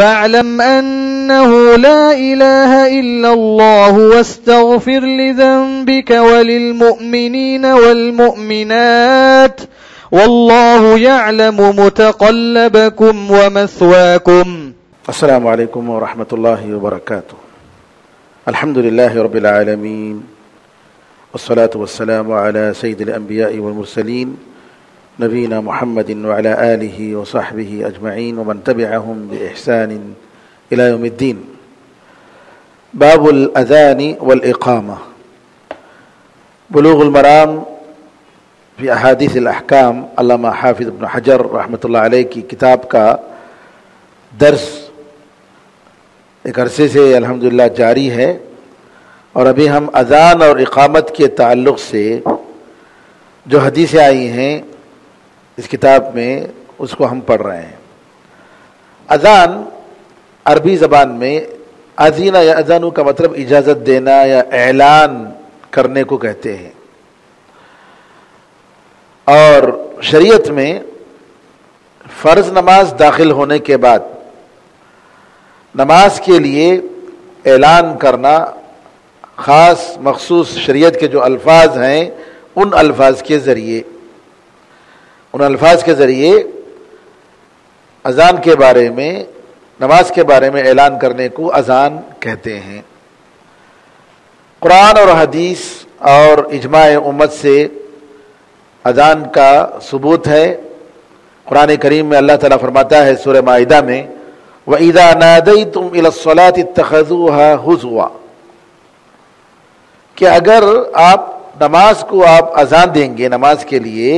فاعلم أنه لا إله إلا الله واستغفر لذنبك وللمؤمنين والمؤمنات والله يعلم متقلبكم ومثواكم. السلام علیکم ورحمۃ اللہ وبرکاتہ. الحمد للہ رب العالمین والصلاة والسلام على سید الانبیاء والمرسلین نبینا محمد وعلى آلہ وصحبہ اجمعین ومن تبعہم بإحسان الى یوم الدین. باب الاذان والاقامہ. بلوغ المرام فی احادیث الاحکام، علامہ حافظ ابن حجر رحمۃ اللہ علیہ کی کتاب کا درس ایک عرصے سے الحمدللہ جاری ہے، اور ابھی ہم اذان اور اقامت کے تعلق سے جو حدیثیں آئی ہیں اس کتاب میں اس کو ہم پڑھ رہے ہیں. اذان عربی زبان میں اذین یا اذانو کا مطلب اجازت دینا یا اعلان کرنے کو کہتے ہیں، اور شریعت میں فرض نماز داخل ہونے کے بعد نماز کے لیے اعلان کرنا خاص مخصوص شریعت کے جو الفاظ ہیں ان الفاظ کے ذریعے اذان کے بارے میں، نماز کے بارے میں اعلان کرنے کو اذان کہتے ہیں. قرآن اور حدیث اور اجماع امت سے اذان کا ثبوت ہے. قرآن کریم میں اللہ تعالیٰ فرماتا ہے سورہ مائدہ میں وَإِذَا نَادَيْتُمْ إِلَى الصَّلَاةِ اتَّخَذُوهَا هُزُوًا، کہ اگر آپ نماز کو آپ اذان دیں گے نماز کے لیے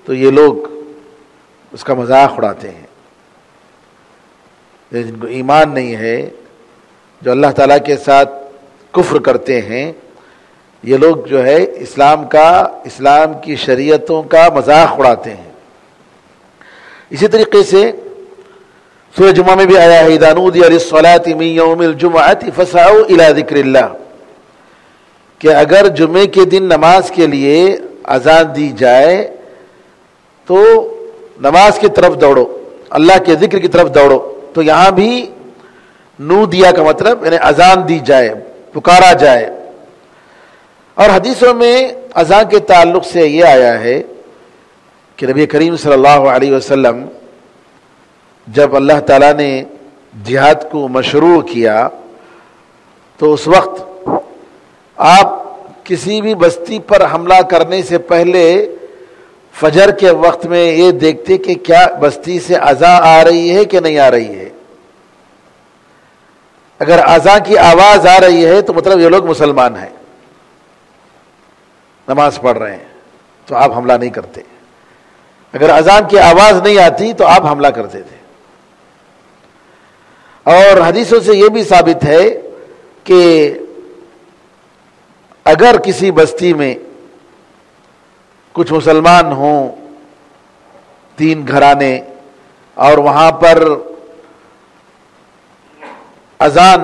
تو یہ لوگ اس کا مذاق اڑاتے ہیں. جن کو ایمان نہیں ہے، جو اللہ تعالیٰ کے ساتھ کفر کرتے ہیں، یہ لوگ جو ہے اسلام کی شریعتوں کا مذاق اڑاتے ہیں. اسی طریقے سے سورہ جمعہ میں بھی آیا ہے اذا نودی للصلاة من یوم الجمعۃ فاسعوا الی ذکر اللہ، کہ اگر جمعے کے دن نماز کے لیے اذان دی جائے تو نماز کی طرف دوڑو، اللہ کے ذکر کی طرف دوڑو. تو یہاں بھی نودیا کا مطلب یعنی اذان دی جائے، پکارا جائے. اور حدیثوں میں اذان کے تعلق سے یہ آیا ہے کہ نبی کریم صلی اللہ علیہ وسلم جب اللہ تعالیٰ نے جہاد کو مشروع کیا تو اس وقت آپ کسی بھی بستی پر حملہ کرنے سے پہلے فجر کے وقت میں یہ دیکھتے کہ کیا بستی سے اذان آ رہی ہے کہ نہیں آ رہی ہے. اگر اذان کی آواز آ رہی ہے تو مطلب یہ لوگ مسلمان ہیں، نماز پڑھ رہے ہیں، تو آپ حملہ نہیں کرتے. اگر اذان کی آواز نہیں آتی تو آپ حملہ کرتے تھے. اور حدیثوں سے یہ بھی ثابت ہے کہ اگر کسی بستی میں کچھ مسلمان ہوں، 3 گھرانے، اور وہاں پر اذان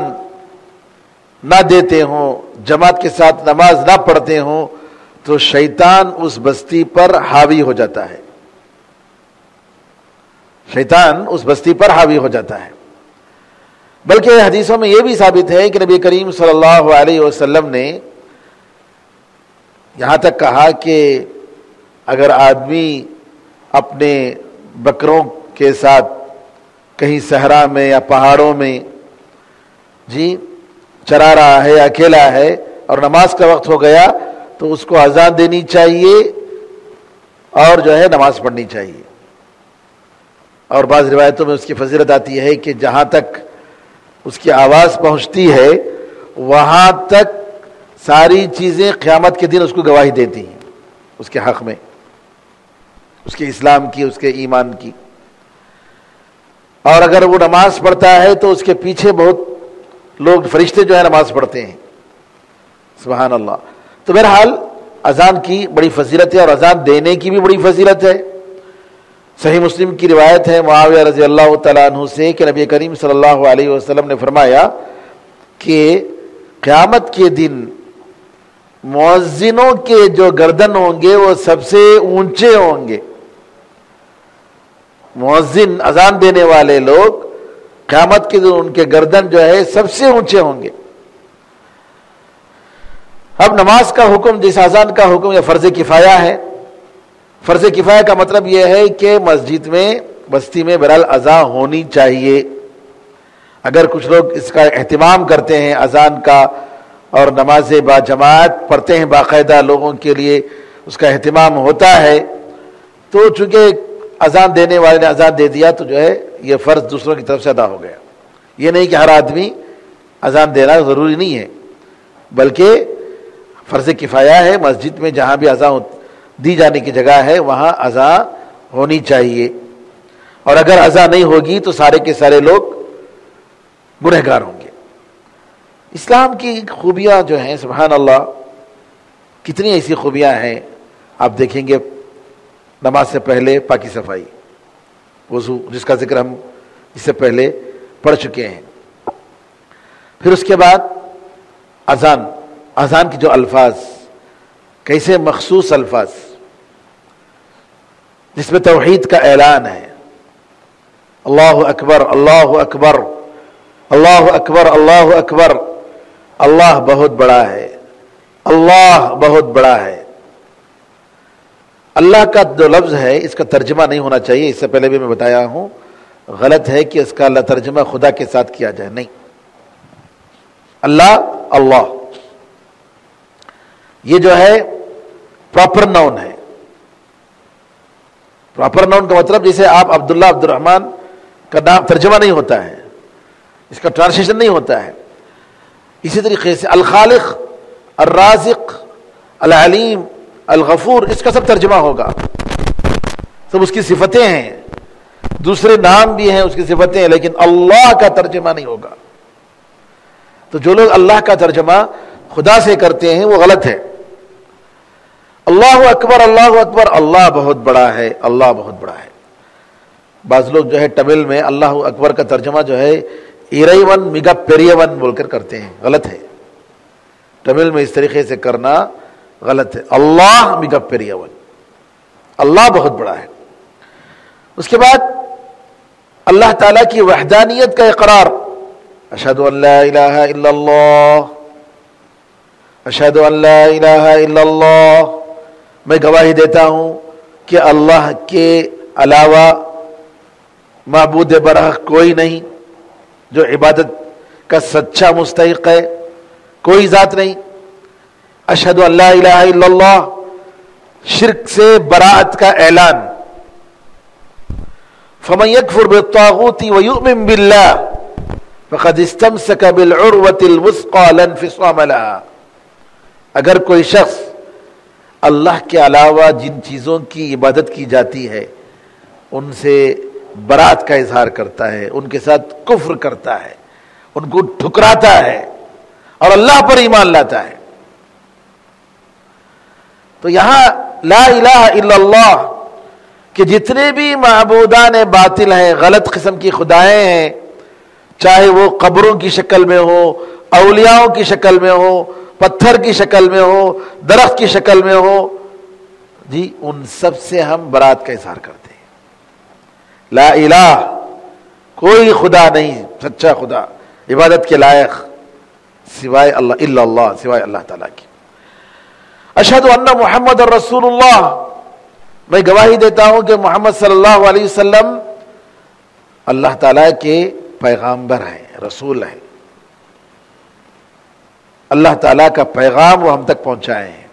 نہ دیتے ہوں، جماعت کے ساتھ نماز نہ پڑھتے ہوں، تو شیطان اس بستی پر حاوی ہو جاتا ہے. شیطان اس بستی پر حاوی ہو جاتا ہے. بلکہ حدیثوں میں یہ بھی ثابت ہے کہ نبی کریم صلی اللہ علیہ وسلم نے یہاں تک کہا کہ اگر آدمی اپنے بکروں کے ساتھ کہیں صحرا میں یا پہاڑوں میں چرا رہا ہے، اکیلا ہے، اور نماز کا وقت ہو گیا تو اس کو اذان دینی چاہیے اور جو ہے نماز پڑھنی چاہیے. اور بعض روایتوں میں اس کی فضیلت آتی ہے کہ جہاں تک اس کی آواز پہنچتی ہے وہاں تک ساری چیزیں قیامت کے دن اس کو گواہی دیتی ہیں اس کے حق میں، اس کے اسلام کی، اس کے ایمان کی. اور اگر وہ نماز پڑھتا ہے تو اس کے پیچھے بہت لوگ فرشتے جو ہے نماز پڑھتے ہیں. سبحان اللہ. تو بہرحال اذان کی بڑی فضیلت ہے اور اذان دینے کی بھی بڑی فضیلت ہے. صحیح مسلم کی روایت ہے معاویہ رضی اللہ تعالیٰ عنہ سے کہ نبی کریم صلی اللہ علیہ وسلم نے فرمایا کہ قیامت کے دن مؤذنوں کے جو گردن ہوں گے وہ سب سے اونچے ہوں گے. مؤذن اذان دینے والے لوگ قیامت کے دن ان کے گردن جو ہے سب سے اونچے ہوں گے۔ اب نماز کا حکم، جس اذان کا حکم، یہ فرض کفایہ ہے۔ فرض کفایہ کا مطلب یہ ہے کہ مسجد میں، بستی میں بہرحال اذان ہونی چاہیے۔ اگر کچھ لوگ اس کا اہتمام کرتے ہیں اذان کا اور نماز با جماعت پڑھتے ہیں، باقاعدہ لوگوں کے لیے اس کا اہتمام ہوتا ہے، تو چونکہ اذان دینے والے نے اذان دے دیا تو جو ہے یہ فرض دوسروں کی طرف سے ادا ہو گیا۔ یہ نہیں کہ ہر آدمی اذان دینا ضروری نہیں ہے، بلکہ فرض کفایہ ہے۔ مسجد میں جہاں بھی اذان دی جانے کی جگہ ہے وہاں اذان ہونی چاہیے، اور اگر اذان نہیں ہوگی تو سارے کے سارے لوگ گنہگار ہوں گے۔ اسلام کی خوبیاں جو ہیں سبحان اللہ، کتنی ایسی خوبیاں ہیں۔ آپ دیکھیں گے نماز سے پہلے پاکی صفائی، وضو، جس کا ذکر ہم اس سے پہلے پڑھ چکے ہیں۔ پھر اس کے بعد اذان، اذان کے جو الفاظ، کیسے مخصوص الفاظ جس میں توحید کا اعلان ہے، اللہ اکبر اللہ اکبر اللہ اکبر اللہ اکبر، اللہ بہت بڑا ہے، اللہ بہت بڑا ہے۔ اللہ کا جو لفظ ہے اس کا ترجمہ نہیں ہونا چاہیے، اس سے پہلے بھی میں بتایا ہوں، غلط ہے کہ اس کا ترجمہ خدا کے ساتھ کیا جائے، نہیں، اللہ اللہ یہ جو ہے پراپر ناؤن ہے۔ پراپر ناؤن کا مطلب جیسے آپ عبداللہ عبد الرحمن کا نام ترجمہ نہیں ہوتا ہے، اس کا ٹرانسلیشن نہیں ہوتا ہے، اسی طریقے سے الخالق، الرازق، العلیم، الغفور، اس کا سب ترجمہ ہوگا، سب اس کی صفتیں ہیں، دوسرے نام بھی ہیں اس کی صفتیں ہیں، لیکن اللہ کا ترجمہ نہیں ہوگا۔ تو جو لوگ اللہ کا ترجمہ خدا سے کرتے ہیں وہ غلط ہے۔ اللہ اکبر اللہ اکبر، اللہ بہت بڑا ہے، اللہ بہت بڑا ہے۔ بعض لوگ جو ہے تمل میں اللہ اکبر کا ترجمہ جو ہے ایرائیون میگا پیریون بول کر کرتے ہیں، غلط ہے۔ تمل میں اس طریقے سے کرنا غلط ہے، اللہ میگا پیریون، اللہ بہت بڑا ہے۔ اس کے بعد اللہ تعالیٰ کی وحدانیت کا اقرار، اشہد ان لا الہ الا اللہ، اشہد ان لا الہ الا اللہ، میں گواہی دیتا ہوں کہ اللہ کے علاوہ معبود برحق کوئی نہیں، جو عبادت کا سچا مستحق ہے، کوئی ذات نہیں۔ اشہد ان لا الہ الا اللہ، شرک سے براءت کا اعلان۔ فمن یکفر بالطاغوت ویؤمن باللہ فقد استمسک بالعروۃ الوثقی لا انفصام لها۔ اگر کوئی شخص اللہ کے علاوہ جن چیزوں کی عبادت کی جاتی ہے ان سے برات کا اظہار کرتا ہے، ان کے ساتھ کفر کرتا ہے، ان کو ٹھکراتا ہے اور اللہ پر ایمان لاتا ہے، تو یہاں لا الہ الا اللہ کہ جتنے بھی معبودان باطل ہیں، غلط قسم کی خدائیں ہیں، چاہے وہ قبروں کی شکل میں ہو، اولیاءوں کی شکل میں ہو، پتھر کی شکل میں ہو، درخت کی شکل میں ہو، جی ان سب سے ہم برات کا اظہار کرتے ہیں۔ لا الہ، کوئی خدا نہیں سچا خدا عبادت کے لائق سوائے اللہ، الا اللہ، سوائے اللہ تعالیٰ کی۔ اشہد ان محمد رسول اللہ، میں گواہی دیتا ہوں کہ محمد صلی اللہ علیہ وسلم اللہ تعالیٰ کے پیغامبر ہیں، رسول ہیں، اللہ تعالیٰ کا پیغام وہ ہم تک پہنچائے ہیں۔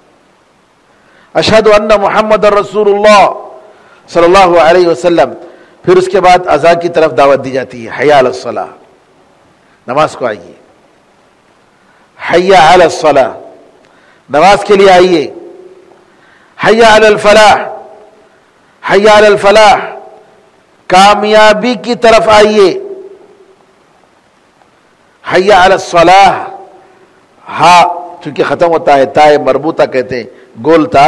اشہد ان محمد رسول اللہ صلی اللہ علیہ وسلم۔ پھر اس کے بعد اذان کی طرف دعوت دی جاتی ہے، حی علی الصلاۃ، نماز کو آئیے، حی علی الصلاۃ، نماز کے لیے آئیے، حی علی الفلاح، حی علی الفلاح، کامیابی کی طرف آئیے، حی علی الصلاۃ، ہاں چونکہ ختم ہوتا ہے تائے مربوطہ کہتے ہیں، گول تا،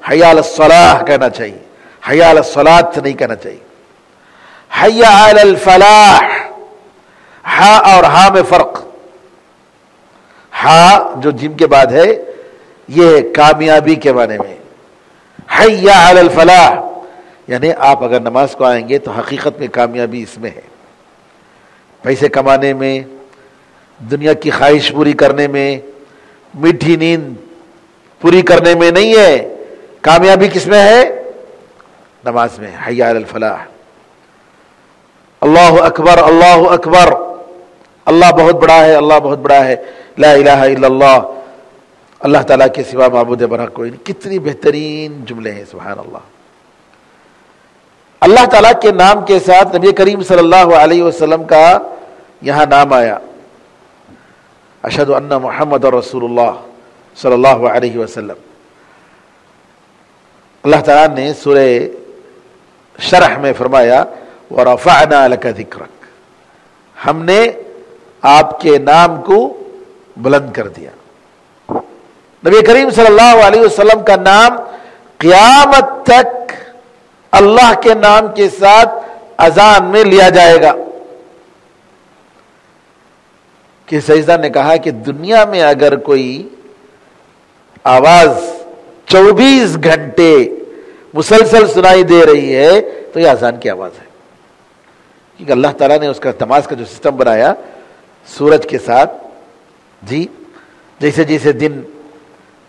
حی علی الصلاۃ کہنا چاہیے، حی علی الصلاۃ نہیں کہنا چاہیے۔ حی علی الفلاح، ہا اور ہا میں فرق، ہا جو جیم کے بعد ہے یہ کامیابی کے معنی میں، حی علی الفلاح یعنی آپ اگر نماز کو آئیں گے تو حقیقت میں کامیابی اس میں ہے۔ پیسے کمانے میں، دنیا کی خواہش پوری کرنے میں، میٹھی نیند پوری کرنے میں نہیں ہے. کامیابی کس میں ہے؟ نماز میں. حی علی الفلاح. اللہ اکبر، اللہ اکبر، اللہ بہت بڑا ہے، اللہ بہت بڑا ہے، لا الہ الا اللہ، اللہ تعالیٰ کے سوا معبود برحق کوئی نہیں. کتنی بہترین جملے ہیں، سبحان اللہ. اللہ تعالیٰ کے نام کے ساتھ نبی کریم صلی اللہ علیہ وسلم کا یہاں نام آیا. اشہد ان محمد رسول اللہ صلی اللہ علیہ وسلم. اللہ تعالیٰ نے سورہ شرح میں فرمایا وَرَفَعْنَا لَكَ ذِكْرَكَ، ہم نے آپ کے نام کو بلند کر دیا. نبی کریم صلی اللہ علیہ وسلم کا نام قیامت تک اللہ کے نام کے ساتھ اذان میں لیا جائے گا. کہ سیدنا نے کہا کہ دنیا میں اگر کوئی آواز 24 گھنٹے مسلسل سنائی دے رہی ہے تو یہ اذان کی آواز ہے. کیونکہ اللہ تعالیٰ نے اس کا نماز کا جو سسٹم بنایا سورج کے ساتھ، جی جیسے جیسے دن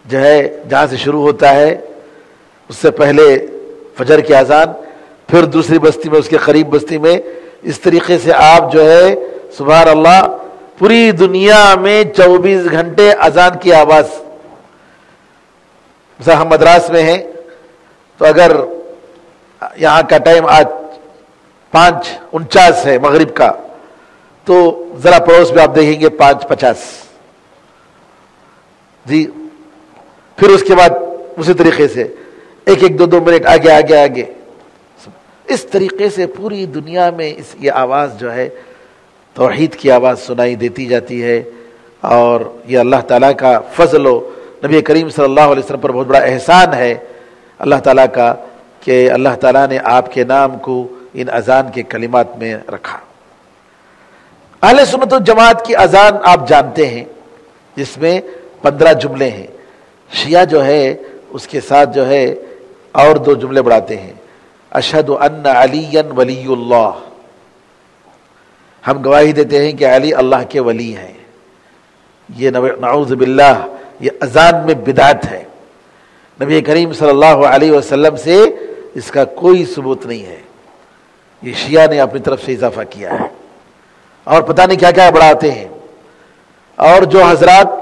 جو ہے جہاں سے شروع ہوتا ہے اس سے پہلے فجر کی اذان، پھر دوسری بستی میں، اس کے قریب بستی میں، اس طریقے سے آپ جو ہے سبحان اللہ پوری دنیا میں 24 گھنٹے اذان کی آواز. مثلا ہم مدراس میں ہیں تو اگر یہاں کا ٹائم آج 5:49 ہے مغرب کا، تو ذرا پڑوس میں آپ دیکھیں گے 5:50. جی پھر اس کے بعد اسی طریقے سے 1-2 منٹ آگے آگے آگے. اس طریقے سے پوری دنیا میں یہ آواز جو ہے توحید کی آواز سنائی دیتی جاتی ہے. اور یہ اللہ تعالیٰ کا فضل و نبی کریم صلی اللہ علیہ وسلم پر بہت بڑا احسان ہے اللہ تعالیٰ کا کہ اللہ تعالیٰ نے آپ کے نام کو ان اذان کے کلمات میں رکھا. اہل سنت و جماعت کی اذان آپ جانتے ہیں، جس میں 15 جملے ہیں. شیعہ جو ہے اس کے ساتھ جو ہے اور 2 جملے بڑھاتے ہیں. اشہد ان علی ولی اللہ، ہم گواہی دیتے ہیں کہ علی اللہ کے ولی ہیں. یہ نعوذ باللہ یہ اذان میں بدعت ہے. نبی کریم صلی اللہ علیہ وسلم سے اس کا کوئی ثبوت نہیں ہے. یہ شیعہ نے اپنی طرف سے اضافہ کیا ہے اور پتہ نہیں کیا کیا بڑھاتے ہیں. اور جو حضرات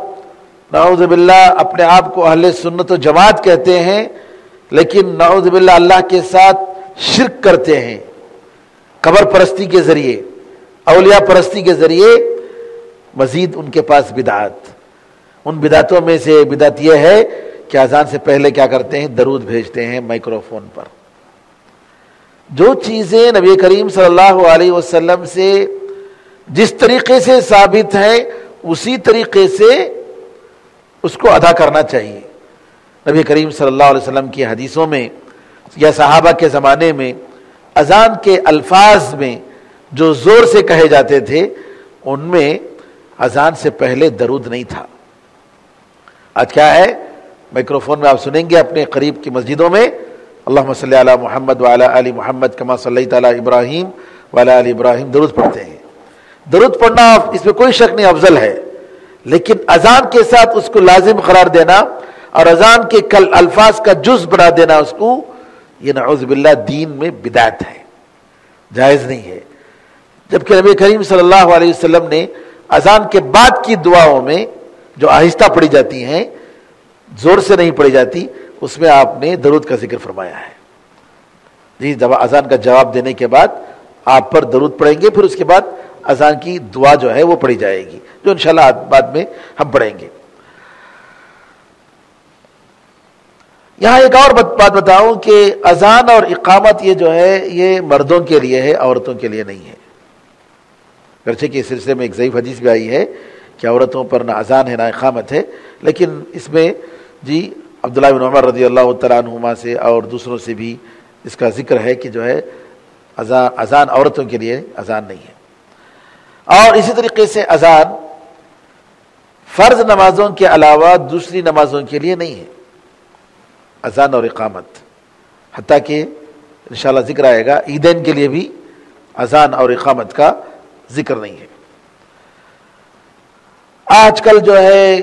نعوذ باللہ اپنے آپ کو اہل سنت و جماعت کہتے ہیں لیکن نعوذ باللہ اللہ کے ساتھ شرک کرتے ہیں، قبر پرستی کے ذریعے، اولیاء پرستی کے ذریعے، مزید ان کے پاس بدعات. ان بدعتوں میں سے بدعت یہ ہے کہ اذان سے پہلے کیا کرتے ہیں؟ درود بھیجتے ہیں مائکروفون پر. جو چیزیں نبی کریم صلی اللہ علیہ وسلم سے جس طریقے سے ثابت ہیں اسی طریقے سے اس کو ادا کرنا چاہیے. نبی کریم صلی اللہ علیہ وسلم کی حدیثوں میں یا صحابہ کے زمانے میں اذان کے الفاظ میں جو زور سے کہے جاتے تھے ان میں اذان سے پہلے درود نہیں تھا. آج کیا ہے؟ مائکروفون میں آپ سنیں گے اپنے قریب کی مسجدوں میں اللہم صلی علی محمد وعلی آل محمد کما صلیت علی ابراہیم وعلی آل ابراہیم درود پڑھتے ہیں. درود پڑھنا اس میں کوئی شک نہیں افضل ہے، لیکن اذان کے ساتھ اس کو لازم قرار دینا اور اذان کے الفاظ کا جز بنا دینا اس کو، یہ نعوذ باللہ دین میں بدعت ہے، جائز نہیں ہے. جبکہ نبی کریم صلی اللہ علیہ وسلم نے اذان کے بعد کی دعاؤں میں جو آہستہ پڑھی جاتی ہیں، زور سے نہیں پڑھی جاتی، اس میں آپ نے درود کا ذکر فرمایا ہے. جی اذان کا جواب دینے کے بعد آپ پر درود پڑھیں گے، پھر اس کے بعد اذان کی دعا جو ہے وہ پڑھی جائے گی، جو انشاءاللہ بعد میں ہم پڑھیں گے. یہاں ایک اور بات بتاؤں کہ اذان اور اقامت یہ جو ہے یہ مردوں کے لیے ہے، عورتوں کے لیے نہیں ہے. گرچہ کہ اس سلسلے میں ایک ضعیف حدیث بھی آئی ہے کہ عورتوں پر نہ اذان ہے نہ اقامت ہے، لیکن اس میں جی عبداللہ بن عمر رضی اللہ تعالیٰ عنہما سے اور دوسروں سے بھی اس کا ذکر ہے کہ جو ہے اذان عورتوں کے لیے اذان نہیں ہے. اور اسی طریقے سے اذان فرض نمازوں کے علاوہ دوسری نمازوں کے لیے نہیں ہے، اذان اور اقامت. حتیٰ کہ انشاءاللہ ذکر آئے گا عیدین کے لیے بھی اذان اور اقامت کا ذکر نہیں ہے۔ آج کل جو ہے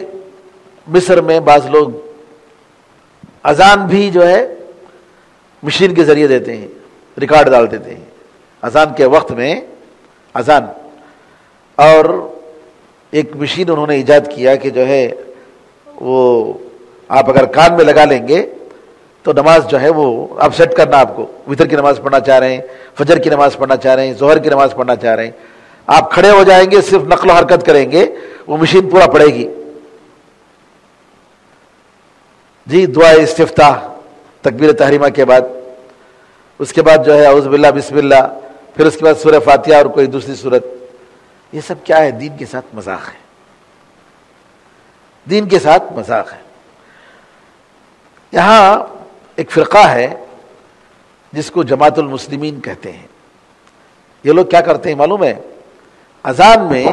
مصر میں بعض لوگ اذان بھی جو ہے مشین کے ذریعے دیتے ہیں، ریکارڈ ڈال دیتے ہیں اذان کے وقت میں اذان، اور ایک مشین انہوں نے ایجاد کیا کہ جو ہے وہ آپ اگر کان میں لگا لیں گے تو نماز جو ہے وہ آپ سیٹ کرنا، آپ کو وتر کی نماز پڑھنا چاہ رہے ہیں، فجر کی نماز پڑھنا چاہ رہے ہیں، ظہر کی نماز پڑھنا چاہ رہے ہیں، آپ کھڑے ہو جائیں گے، صرف نقل و حرکت کریں گے، وہ مشین پورا پڑھے گی۔ جی دعا استفتاح تکبیر تحریمہ کے بعد، اس کے بعد جو ہے اعوذ باللہ بسم اللہ، پھر اس کے بعد سورہ فاتحہ اور کوئی دوسری سورت۔ یہ سب کیا ہے؟ دین کے ساتھ مذاق ہے، دین کے ساتھ مذاق ہے۔ یہاں ایک فرقہ ہے جس کو جماعت المسلمین کہتے ہیں، یہ لوگ کیا کرتے ہیں معلوم ہے؟ اذان میں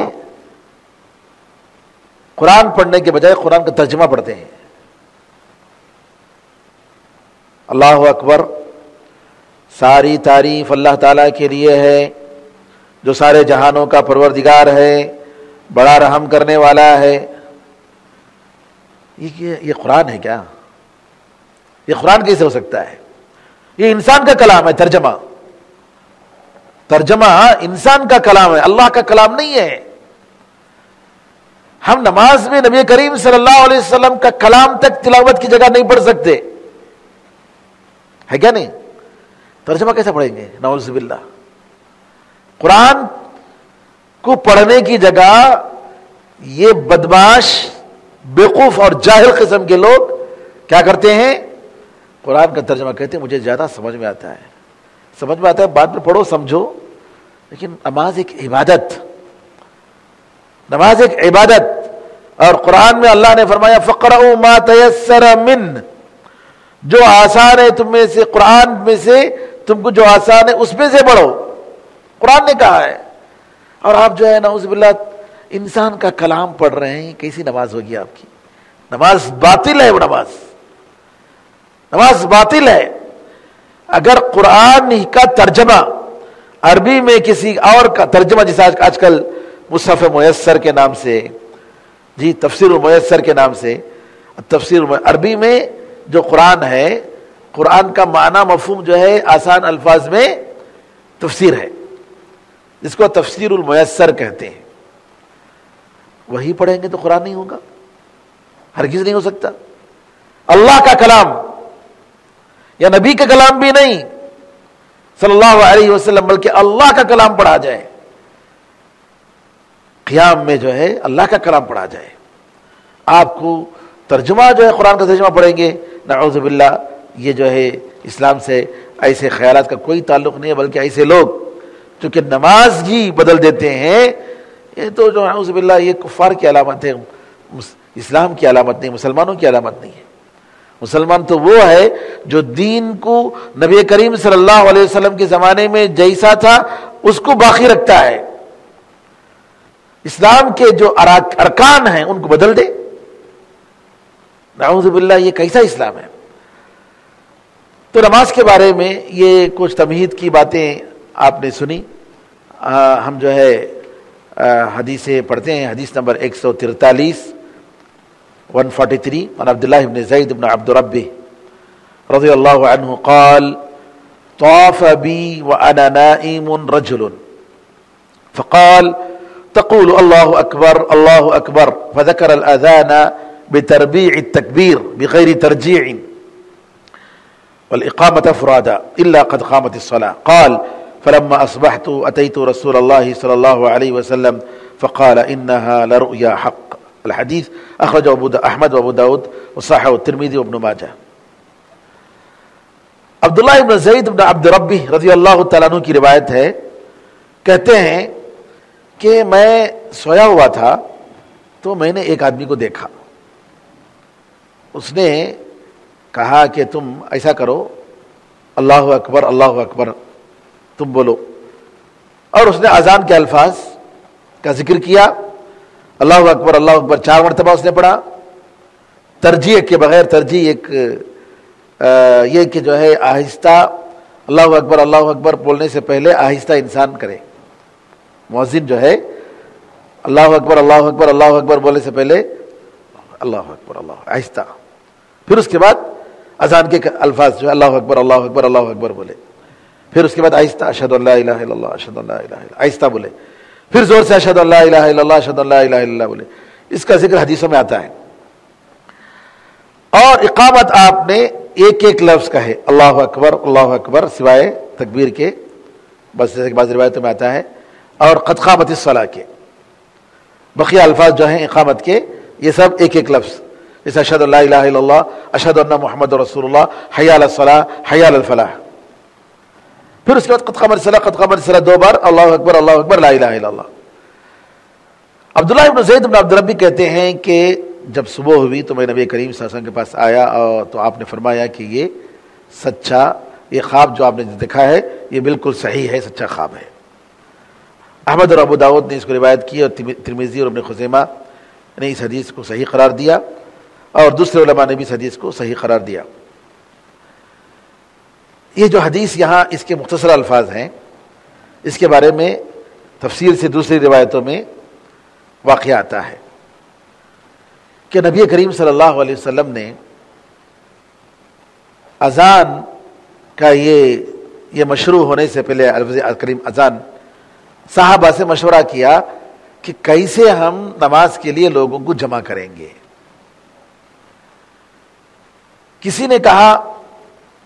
قرآن پڑھنے کے بجائے قرآن کا ترجمہ پڑھتے ہیں۔ اللہ اکبر، ساری تعریف اللہ تعالیٰ کے لیے ہے جو سارے جہانوں کا پروردگار ہے، بڑا رحم کرنے والا ہے۔ یہ قرآن ہے کیا؟ یہ قرآن کیسے ہو سکتا ہے؟ یہ انسان کا کلام ہے، ترجمہ انسان کا کلام ہے، اللہ کا کلام نہیں ہے۔ ہم نماز میں نبی کریم صلی اللہ علیہ وسلم کا کلام تک تلاوت کی جگہ نہیں پڑھ سکتے، ہے کیا نہیں؟ ترجمہ کیسے پڑھیں گے؟ نعوذ باللہ۔ قرآن کو پڑھنے کی جگہ یہ بدماش، بیوقوف اور جاہل قسم کے لوگ کیا کرتے ہیں؟ قرآن کا ترجمہ کہتے ہیں مجھے زیادہ سمجھ میں آتا ہے، بعد میں پڑھو سمجھو، لیکن نماز ایک عبادت، نماز ایک عبادت، اور قرآن میں اللہ نے فرمایا فَقْرَؤُوا مَا تَيَسَّرَ مِنْ، جو آسان ہے تم میں سے، قرآن میں سے تم کو جو آسان ہے اس میں سے پڑھو، قرآن نے کہا ہے۔ اور آپ جو ہے نعوذ باللہ انسان کا کلام پڑھ رہے ہیں، کیسی نماز ہوگی آپ کی؟ نماز باطل ہے، وہ نماز باطل ہے۔ اگر قرآن کا ترجمہ عربی میں کسی اور کا ترجمہ، جیسے آج کل مصحف میسر کے نام سے، جی تفسیر میسر کے نام سے، تفسیر عربی میں جو قرآن ہے، قرآن کا معنی مفہوم جو ہے آسان الفاظ میں تفسیر ہے، جس کو تفسیر المیسر کہتے ہیں، وہی پڑھیں گے تو قرآن نہیں ہوگا، ہرگز نہیں ہو سکتا۔ اللہ کا کلام یا نبی کا کلام بھی نہیں صلی اللہ علیہ وسلم، بلکہ اللہ کا کلام پڑھا جائے، قیام میں جو ہے اللہ کا کلام پڑھا جائے۔ آپ کو ترجمہ جو ہے قرآن کا ترجمہ پڑھیں گے، نعوذ باللہ، یہ جو ہے اسلام سے ایسے خیالات کا کوئی تعلق نہیں ہے، بلکہ ایسے لوگ جو کہ نماز ہی بدل دیتے ہیں، یہ تو جو نعوذ باللہ یہ کفار کی علامت ہے، اسلام کی علامت نہیں، مسلمانوں کی علامت نہیں ہے۔ مسلمان تو وہ ہے جو دین کو نبی کریم صلی اللہ علیہ وسلم کے زمانے میں جیسا تھا اس کو باقی رکھتا ہے، اسلام کے جو ارکان ہیں ان کو بدل دے۔ نعوذ باللہ، یہ کیسا اسلام ہے؟ تو نماز کے بارے میں یہ کچھ تمہید کی باتیں آپ نے سنی۔ ہم جو ہے حدیثیں پڑھتے ہیں۔ حدیث نمبر 143 143 عن عبد الله بن زيد بن عبد ربه رضي الله عنه قال طاف بي وأنا نائم رجل فقال تقول الله أكبر الله أكبر فذكر الأذان بتربيع التكبير بغير ترجيع والإقامة فرادا إلا قد قامت الصلاة قال فلما أصبحت أتيت رسول الله صلى الله عليه وسلم فقال إنها لرؤيا حق۔ الحدیث اخرجہ احمد و ابو داود وصححہ الترمذی وابن ماجہ۔ عبداللہ ابن زید بن عبد ربی رضی اللہ تعالیٰ عنہ کی روایت ہے، کہتے ہیں کہ میں سویا ہوا تھا تو میں نے ایک آدمی کو دیکھا، اس نے کہا کہ تم ایسا کرو، اللہ اکبر تم بولو، اور اس نے اذان کے الفاظ کا ذکر کیا، اللہ اکبر 4 مرتبہ اس نے پڑھا، ترجیح کے بغیر، ترجیح ایک یہ کہ جو ہے آہستہ اللہ اکبر بولنے سے پہلے آہستہ انسان کرے، مؤذن جو ہے اللہ اکبر اللہ اکبر اللہ اکبر بولنے سے پہلے اللہ اکبر اللہ آہستہ، پھر اس کے بعد اذان کے الفاظ جو ہے اللہ اکبر اللہ اکبر اللہ اکبر بولے، پھر اس کے بعد آہستہ اشہد ان لا الہ الا اللہ اشہد ان لا الہ الا اللہ آہستہ بولے، پھر زور سے اشہد ان لا الہ الا اللہ اشہد ان لا الہ الا اللہ بولے. اس کا ذکر حدیثوں میں آتا ہے. اور اقامت آپ نے ایک ایک لفظ کا ہے اللہ اکبر سوائے تکبیر کے، بس جیسے کہ بعض روایتوں میں آتا ہے، اور قد قامت الصلاۃ کے. بقیہ الفاظ جو ہیں اقامت کے یہ سب ایک ایک لفظ، جیسے اشہد ان لا الہ الا اللہ اشہد ان محمد رسول اللہ حی علی الصلاۃ حی علی الفلاح. پھر اس کے بعد قد قامت الصلاۃ 2 بار اللہ اکبر لا الہ الا اللہ. عبداللہ ابن زید بن عبد ربی کہتے ہیں کہ جب صبح ہوئی تو میں نبی کریم صلی اللہ علیہ وسلم کے پاس آیا اور تو آپ نے فرمایا کہ یہ سچا، یہ خواب جو آپ نے دیکھا ہے یہ بالکل صحیح ہے، سچا خواب ہے. احمد اور ابو داؤد نے اس کو روایت کی اور ترمذی اور ابن خزیمہ نے اس حدیث کو صحیح قرار دیا اور دوسرے علماء نے بھی اس حدیث کو صحیح قرار دیا. یہ جو حدیث یہاں اس کے مختصر الفاظ ہیں، اس کے بارے میں تفصیل سے دوسری روایتوں میں واقعہ آتا ہے کہ نبی کریم صلی اللہ علیہ وسلم نے اذان کا یہ مشروع ہونے سے پہلے الفاظ کریم اذان صحابہ سے مشورہ کیا کہ کیسے ہم نماز کے لیے لوگوں کو جمع کریں گے. کسی نے کہا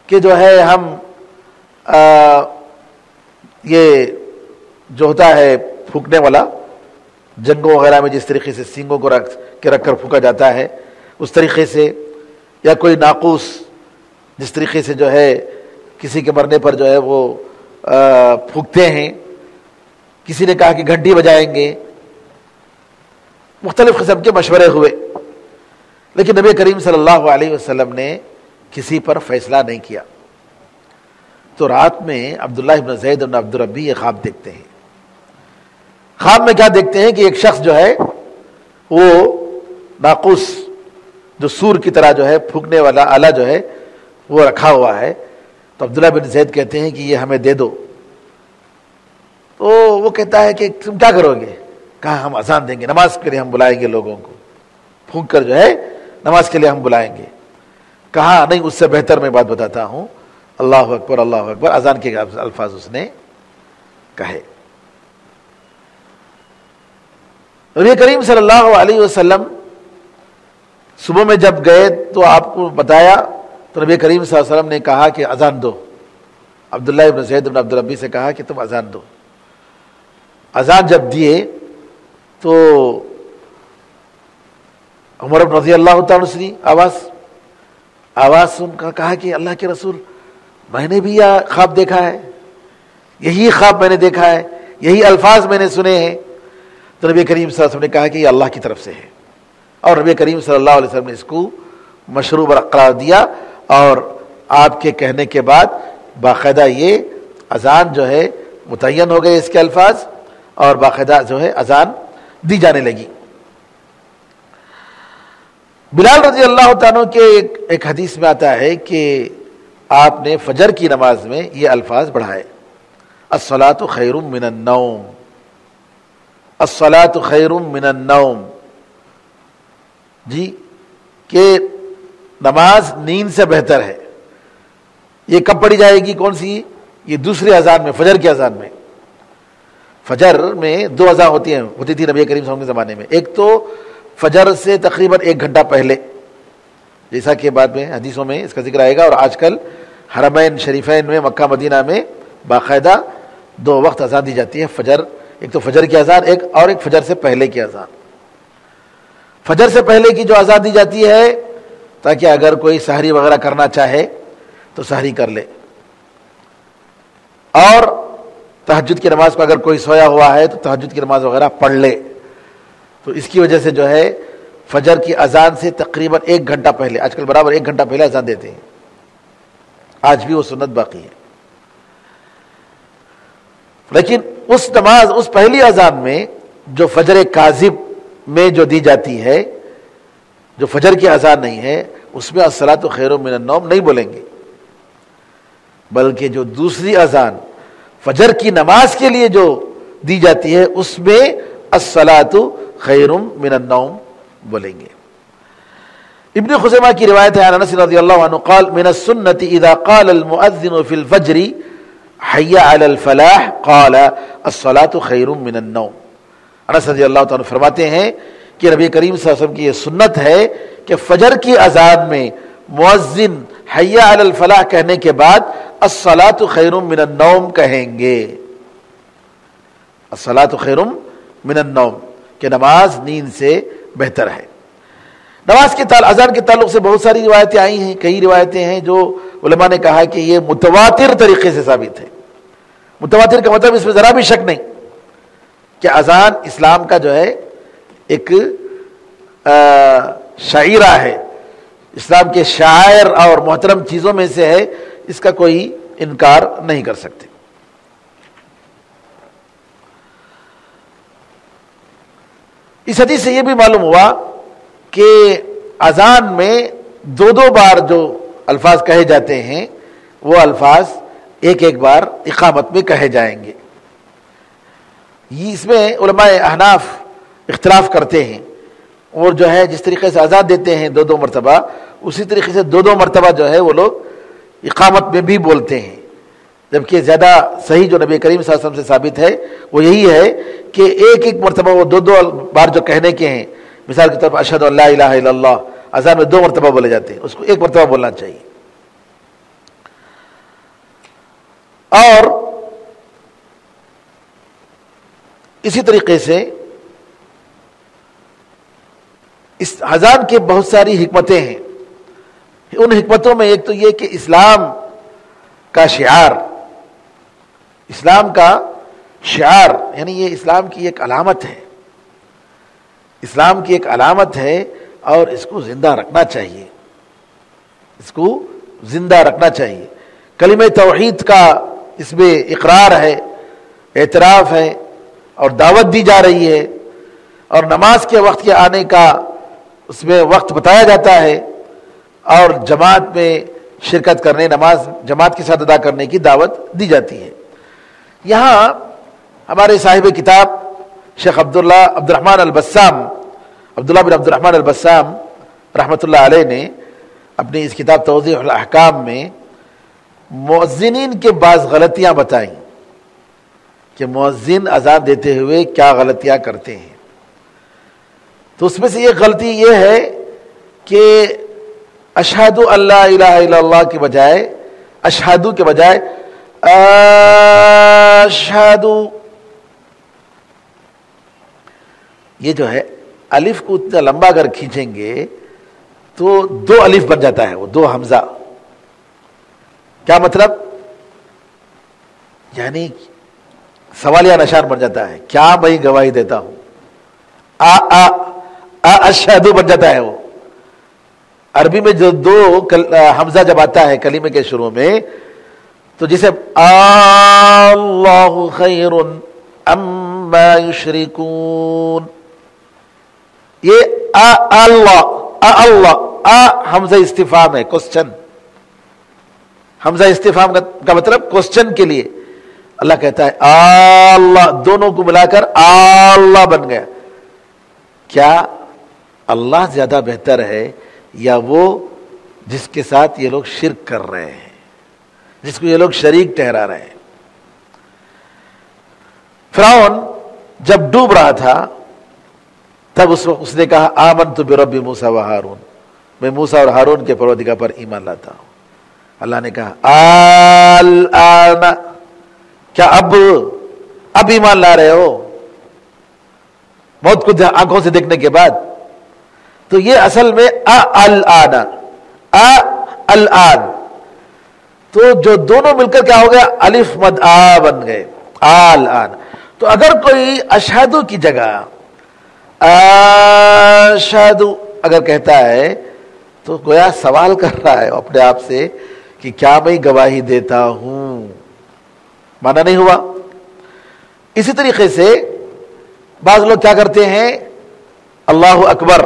کہ جو ہے ہم یہ جو ہوتا ہے پھونکنے والا، جنگوں وغیرہ میں جس طریقے سے سینگوں کو رکھ کر پھونکا جاتا ہے اس طریقے سے، یا کوئی ناقوس جس طریقے سے جو ہے کسی کے مرنے پر جو ہے وہ پھونکتے ہیں. کسی نے کہا کہ گھنٹی بجائیں گے. مختلف قسم کے مشورے ہوئے، لیکن نبی کریم صلی اللہ علیہ وسلم نے کسی پر فیصلہ نہیں کیا. تو رات میں عبداللہ ابن زید بن عبد ربی یہ خواب دیکھتے ہیں. خواب میں کیا دیکھتے ہیں کہ ایک شخص جو ہے وہ ناقوس جو سور کی طرح جو ہے پھونکنے والا آلہ جو ہے وہ رکھا ہوا ہے. تو عبداللہ بن زید کہتے ہیں کہ یہ ہمیں دے دو. تو وہ کہتا ہے کہ تم کیا کرو گے؟ کہا ہم اذان دیں گے، نماز کے لیے ہم بلائیں گے، لوگوں کو پھونک کر جو ہے نماز کے لیے ہم بلائیں گے. کہا نہیں، اس سے بہتر میں بات بتاتا ہوں، اللہ اکبر اذان کے الفاظ اس نے کہے. نبی کریم صلی اللہ علیہ وسلم صبح میں جب گئے تو آپ کو بتایا تو نبی کریم صلی اللہ علیہ وسلم نے کہا کہ اذان دو. عبداللہ ابن زید بن عبد ربی سے کہا کہ تم اذان دو. اذان جب دیے تو عمر بن رضی اللہ تعالیٰ سے آواز سن کر کہا کہ اللہ کے رسول، میں نے بھی یہ خواب دیکھا ہے، یہی خواب میں نے دیکھا ہے، یہی الفاظ میں نے سنے ہیں. تو نبی کریم صلی اللہ علیہ وسلم نے کہا کہ یہ اللہ کی طرف سے ہے، اور نبی کریم صلی اللہ علیہ وسلم نے اس کو مشروع قرار دیا. اور آپ کے کہنے کے بعد باقاعدہ یہ اذان جو ہے متعین ہو گئے اس کے الفاظ، اور باقاعدہ جو ہے اذان دی جانے لگی. بلال رضی اللہ تعالیٰ کے ایک حدیث میں آتا ہے کہ آپ نے فجر کی نماز میں یہ الفاظ بڑھائے، الصلاۃ خیر من النوم، الصلاۃ خیر من النوم، جی کہ نماز نیند سے بہتر ہے. یہ کب پڑھی جائے گی؟ کون سی؟ یہ دوسری اذان میں، فجر کی اذان میں. فجر میں 2 اذان ہوتی تھی نبی کریم صلی اللہ علیہ وسلم کے زمانے میں. ایک تو فجر سے تقریباً 1 گھنٹہ پہلے، جیسا کہ بعد میں حدیثوں میں اس کا ذکر آئے گا، اور آج کل حرمین شریفین میں مکہ مدینہ میں باقاعدہ 2 وقت اذان دی جاتی ہے. فجر، ایک تو فجر کی اذان، ایک فجر سے پہلے کی اذان. فجر سے پہلے کی جو اذان دی جاتی ہے تاکہ اگر کوئی سحری وغیرہ کرنا چاہے تو سحری کر لے، اور تہجد کی نماز کو اگر کوئی سویا ہوا ہے تو تہجد کی نماز وغیرہ پڑھ لے. تو اس کی وجہ سے جو ہے فجر کی اذان سے تقریباً 1 گھنٹہ پہلے، آج کل برابر 1 گھنٹہ پہلے اذان دیتے ہیں. آج بھی وہ سنت باقی ہے. لیکن اس نماز، اس پہلی اذان میں جو فجر کاذب میں جو دی جاتی ہے، جو فجر کی اذان نہیں ہے، اس میں الصلاۃ خیر من النوم نہیں بولیں گے، بلکہ جو دوسری اذان فجر کی نماز کے لیے جو دی جاتی ہے اس میں الصلاۃ خیر من النوم بولیں گے۔ ابن خزیمہ کی روایت ہے عن انس رضی اللہ عنہ قال من السنة اذا قال المؤذن في الفجر حي على الفلاح قال الصلاة خیر من النوم۔ انس رضی اللہ عنہ فرماتے ہیں کہ نبی کریم صلی اللہ علیہ وسلم کی یہ سنت ہے کہ فجر کی اذان میں مؤذن حی علی الفلاح کہنے کے بعد الصلاۃ خیر من النوم کہیں گے، الصلاۃ خیر من النوم، کہ نماز نیند سے بہتر ہے۔ نماز کے اذان کے تعلق سے بہت ساری روایتیں آئی ہیں، کئی روایتیں ہیں جو علماء نے کہا کہ یہ متواتر طریقے سے ثابت ہے۔ متواتر کا مطلب اس میں ذرا بھی شک نہیں کہ اذان اسلام کا جو ہے ایک شعیرہ ہے، اسلام کے شاعر اور محترم چیزوں میں سے ہے، اس کا کوئی انکار نہیں کر سکتے۔ اس حدیث سے یہ بھی معلوم ہوا کہ اذان میں دو بار جو الفاظ کہے جاتے ہیں وہ الفاظ ایک بار اقامت میں کہے جائیں گے۔ اس میں علماء احناف اختلاف کرتے ہیں، اور جو ہے جس طریقے سے اذان دیتے ہیں دو مرتبہ، اسی طریقے سے دو مرتبہ جو ہے وہ لوگ اقامت میں بھی بولتے ہیں، جبکہ زیادہ صحیح جو نبی کریم صلی اللہ علیہ وسلم سے ثابت ہے وہ یہی ہے کہ ایک مرتبہ وہ دو بار جو کہنے کے ہیں، مثال کے طور پر اشہد ان لا الہ الا اللہ اذان میں 2 مرتبہ بولے جاتے ہیں، اس کو 1 مرتبہ بولنا چاہیے۔ اور اسی طریقے سے اس اذان کے بہت ساری حکمتیں ہیں، ان حکمتوں میں ایک تو یہ کہ اسلام کا شعار، اسلام کا شعار یعنی یہ اسلام کی ایک علامت ہے، اسلام کی ایک علامت ہے، اور اس کو زندہ رکھنا چاہیے، اس کو زندہ رکھنا چاہیے۔ کلمہ توحید کا اس میں اقرار ہے، اعتراف ہے، اور دعوت دی جا رہی ہے، اور نماز کے وقت کے آنے کا اس میں وقت بتایا جاتا ہے، اور جماعت میں شرکت کرنے، نماز جماعت کے ساتھ ادا کرنے کی دعوت دی جاتی ہے۔ یہاں ہمارے صاحب کتاب شیخ عبداللہ بن عبد الرحمن البسام رحمۃ اللہ علیہ نے اپنی اس کتاب توضیح الاحکام میں مؤذنین کے بعض غلطیاں بتائیں کہ مؤذن اذان دیتے ہوئے کیا غلطیاں کرتے ہیں۔ تو اس میں سے ایک غلطی یہ ہے کہ اشہد ان لا الہ الا اللہ کے بجائے، اشہدو کے بجائے اشہدو، یہ جو ہے الف کو اتنا لمبا اگر کھینچیں گے تو 2 الف بن جاتا ہے، وہ 2 حمزہ۔ کیا مطلب؟ یعنی سوالیہ نشان بن جاتا ہے، کیا میں گواہی دیتا ہوں، اشہدو بن جاتا ہے۔ وہ عربی میں جو 2 حمزہ جب آتا ہے کلمے کے شروع میں، تو جسے اللہ خیر اما یشرکون، یہ اللہ حمزہ استفہام ہے، کوسچن، حمزہ استفہام کا مطلب کوسچن کے لیے۔ اللہ کہتا ہے اللہ، دونوں کو ملا کر اللہ بن گیا۔ کیا اللہ زیادہ بہتر ہے یا وہ جس کے ساتھ یہ لوگ شرک کر رہے ہیں، جس کو یہ لوگ شریک ٹھہرا رہے ہیں؟ فرعون جب ڈوب رہا تھا تب اس وقت اس نے کہا آمنت برب موسیٰ و ہارون، میں موسیٰ اور ہارون کے پروردگار پر ایمان لاتا ہوں۔ اللہ نے کہا الآن، کیا اب ایمان لا رہے ہو موت کو آنکھوں سے دیکھنے کے بعد؟ تو یہ اصل میں الآن، تو جو دونوں مل کر کیا ہو گیا، الف مد آ بن گئے، الآن۔ تو اگر کوئی اشہدو کی جگہ اشہدو اگر کہتا ہے تو گویا سوال کر رہا ہے اپنے آپ سے کہ کیا میں گواہی دیتا ہوں، مانا نہیں ہوا۔ اسی طریقے سے بعض لوگ کیا کرتے ہیں، اللہ اکبر،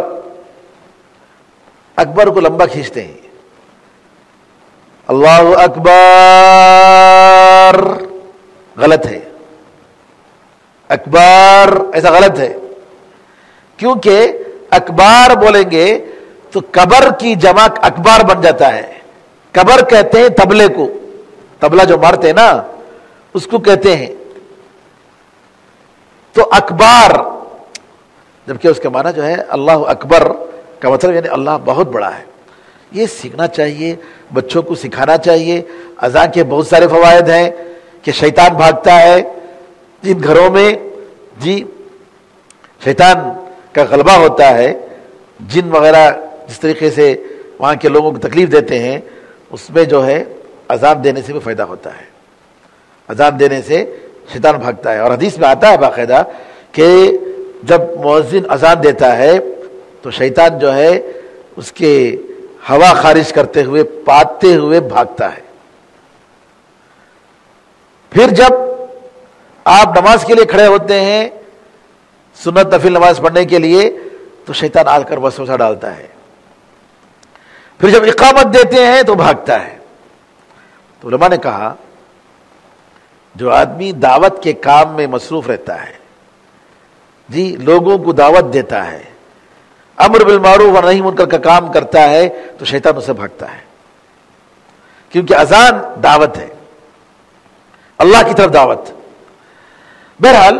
اکبر کو لمبا کھینچتے ہیں، اللہ اکبر، غلط ہے۔ اکبر ایسا غلط ہے، کیونکہ اکبار بولیں گے تو قبر کی جمع اکبار بن جاتا ہے. قبر کہتے ہیں تبلے کو، تبلا جو مارتے ہیں نا اس کو کہتے ہیں. تو اکبار، جبکہ اس کا معنی جو ہے اللہ اکبر کا مطلب یعنی اللہ بہت بڑا ہے. یہ سیکھنا چاہیے، بچوں کو سکھانا چاہیے. اذان کے بہت سارے فوائد ہیں کہ شیطان بھاگتا ہے جن گھروں میں جی شیطان کا غلبہ ہوتا ہے، جن وغیرہ جس طریقے سے وہاں کے لوگوں کو تکلیف دیتے ہیں، اس میں جو ہے اذان دینے سے بھی فائدہ ہوتا ہے. اذان دینے سے شیطان بھاگتا ہے. اور حدیث میں آتا ہے باقاعدہ کہ جب مؤذن اذان دیتا ہے تو شیطان جو ہے اس کے ہوا خارج کرتے ہوئے پاتے ہوئے بھاگتا ہے. پھر جب آپ نماز کے لیے کھڑے ہوتے ہیں، سنت نفل نماز پڑھنے کے لیے، تو شیطان آ کر وسوسہ ڈالتا ہے. پھر جب اقامت دیتے ہیں تو بھاگتا ہے. تو علماء نے کہا جو آدمی دعوت کے کام میں مصروف رہتا ہے، جی لوگوں کو دعوت دیتا ہے، امر بالمعروف اور نہی منکر کا کام کرتا ہے، تو شیطان اسے بھاگتا ہے. کیونکہ اذان دعوت ہے، اللہ کی طرف دعوت. بہرحال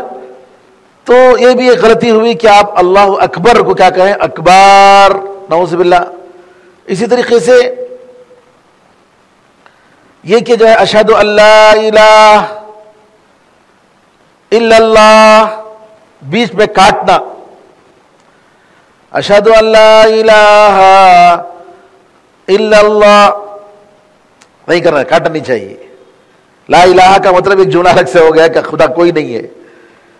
تو یہ بھی ایک غلطی ہوئی کہ آپ اللہ اکبر کو کیا کہیں، اکبر، نعوذ باللہ. اسی طریقے سے یہ کہ جو ہے اشہد ان لا الہ الا اللہ، بیچ میں کاٹنا، اشہد ان لا الہ الا اللہ نہیں کرنا، کاٹنا نہیں چاہیے. لا الہ کا مطلب ایک جملہ الگ سے ہو گیا کہ خدا کوئی نہیں ہے،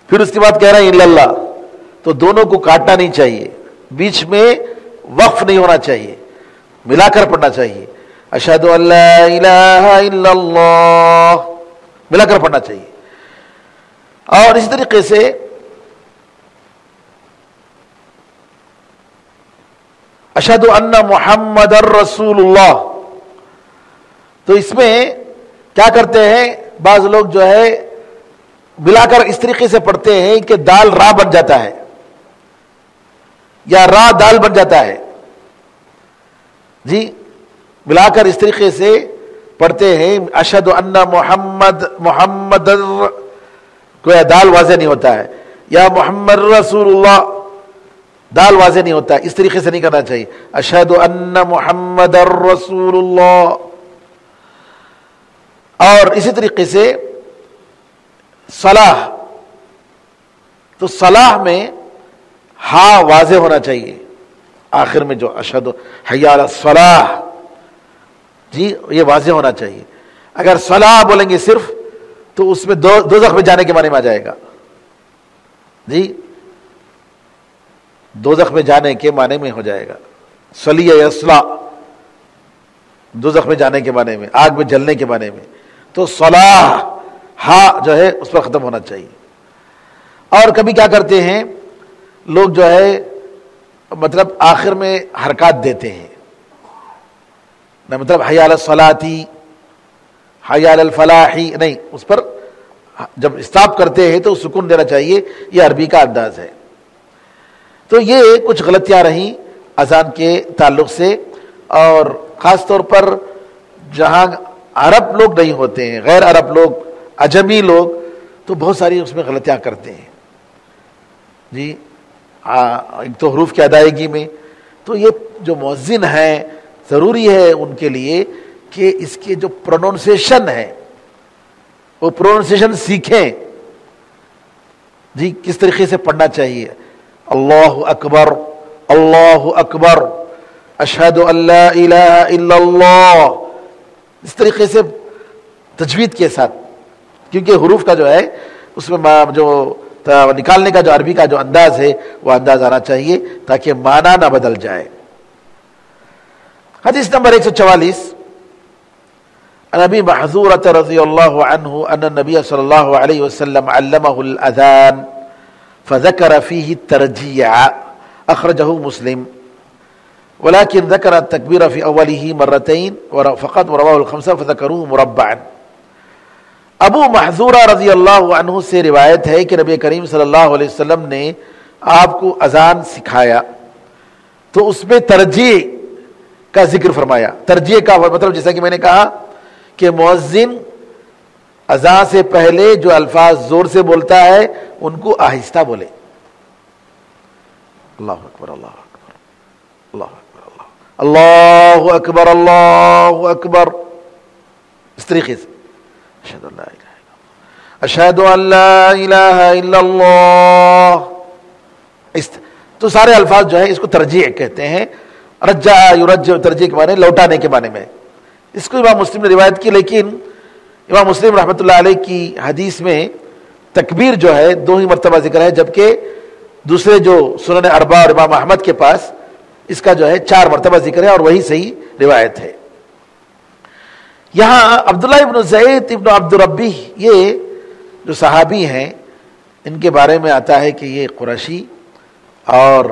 پھر اس کے بعد کہہ رہے ہیں الا اللہ، تو دونوں کو کاٹنا نہیں چاہیے، بیچ میں وقف نہیں ہونا چاہیے، ملا کر پڑھنا چاہیے. اشہد ان لا الہ الا اللہ ملا کر پڑھنا چاہیے. اور اسی طریقے سے اشہد ان محمد رسول اللہ، تو اس میں کیا کرتے ہیں بعض لوگ جو ہے ملا کر اس طریقے سے پڑھتے ہیں کہ دال را بن جاتا ہے یا را دال بن جاتا ہے. جی ملا کر اس طریقے سے پڑھتے ہیں اشہد ان محمد کوئی دال واضح نہیں ہوتا ہے، یا محمد رسول اللہ دال واضح نہیں ہوتا ہے. اس طریقے سے نہیں کرنا چاہیے. اشہد ان محمد رسول اللہ. اور اسی طریقے سے صلاح، تو صلاح میں ہاں واضح ہونا چاہیے آخر میں، جو اشہد حی علی الصلاح جی یہ واضح ہونا چاہیے. اگر صلاح بولیں گے صرف تو اس میں دوزخ میں جانے کے معنی میں آ جائے گا. جی دوزخ میں جانے کے معنی میں ہو جائے گا. صلی یصلا دوزخ میں جانے کے معنی میں، آگ میں جلنے کے معنی میں. تو صلاح ہاں جو ہے اس پر ختم ہونا چاہیے. اور کبھی کیا کرتے ہیں لوگ جو ہے مطلب آخر میں حرکات دیتے ہیں، نہ مطلب حی علی الصلاۃ، حی علی الفلاح نہیں، اس پر جب اسٹاپ کرتے ہیں تو سکون دینا چاہیے. یہ عربی کا انداز ہے. تو یہ کچھ غلطیاں رہیں اذان کے تعلق سے، اور خاص طور پر جہاں عرب لوگ نہیں ہوتے ہیں، غیر عرب لوگ، عجمی لوگ، تو بہت ساری اس میں غلطیاں کرتے ہیں. جی ایک تو حروف کی ادائیگی میں، تو یہ جو مؤذن ہیں ضروری ہے ان کے لیے کہ اس کے جو پروننسیشن ہے وہ پروننسیشن سیکھیں. جی کس طریقے سے پڑھنا چاہیے، اللہ اکبر، اللہ اکبر، اشہد ان لا الہ الا اللہ، اس طریقے سے تجوید کے ساتھ. کیونکہ حروف کا جو ہے اس میں جو نکالنے کا جو عربی کا جو انداز ہے وہ انداز آنا چاہیے تاکہ معنی نہ بدل جائے. حدیث نمبر 144 عن ابی محذورۃ رضی اللہ عنہ ان النبی صلی اللہ علیہ وسلم علمہ الاذان فذكر فيه الترجيع اخرجه مسلم ولكن ذكر التكبير في اوله مرتين فقط ورواه الخمسة فذكروه مربعا. ابو محذورہ رضی اللہ عنہ سے روایت ہے کہ نبی کریم صلی اللہ علیہ وسلم نے آپ کو اذان سکھایا تو اس میں ترجیع کا ذکر فرمایا. ترجیع کا مطلب جیسا کہ میں نے کہا کہ مؤذن اذان سے پہلے جو الفاظ زور سے بولتا ہے ان کو آہستہ بولے. اللہ اکبر اللہ اکبر اللہ اکبر اللہ اکبر اللہ اکبر, اس طریقے سے اشہد ان لا الہ الا اللہ. تو سارے الفاظ جو ہے اس کو ترجیع کہتے ہیں. رجع یرجع ترجیع کے معنی لوٹانے کے معنی میں. اس کو امام مسلم نے روایت کی, لیکن امام مسلم رحمۃ اللہ علیہ کی حدیث میں تکبیر جو ہے 2 ہی مرتبہ ذکر ہے, جبکہ دوسرے جو سنن اربعہ اور امام احمد کے پاس اس کا جو ہے 4 مرتبہ ذکر ہے, اور وہی صحیح روایت ہے. یہاں عبداللہ ابن زید ابن عبد ربی, یہ جو صحابی ہیں, ان کے بارے میں آتا ہے کہ یہ قریشی اور